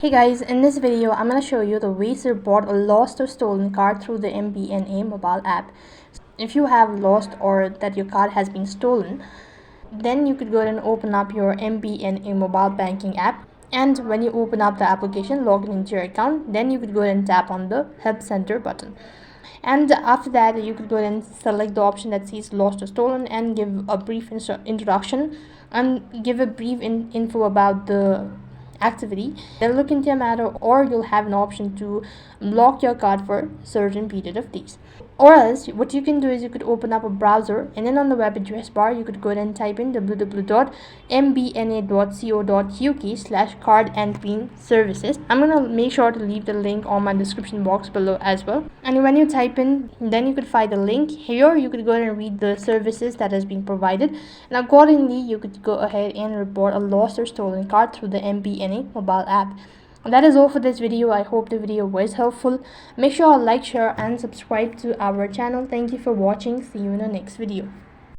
Hey guys, in this video I'm going to show you the ways to report a lost or stolen card through the MBNA mobile app. If you have lost or that your card has been stolen, then you could go ahead and open up your MBNA mobile banking app, and when you open up the application, log in into your account, then you could go ahead and tap on the help center button. And after that, you could go ahead and select the option that says lost or stolen and give a brief introduction and give a brief info about the activity. They'll look into your matter, or you'll have an option to block your card for a certain period of days. Or else, what you can do is you could open up a browser, and then on the web address bar, you could go ahead and type in www.mbna.co.uk/card and pin services. I'm gonna make sure to leave the link on my description box below as well. And when you type in, then you could find the link here. You could go ahead and read the services that has been provided, and accordingly, you could go ahead and report a lost or stolen card through the MBNA mobile app. That is all for this video. I hope the video was helpful. Make sure to like, share and subscribe to our channel. Thank you for watching. See you in the next video.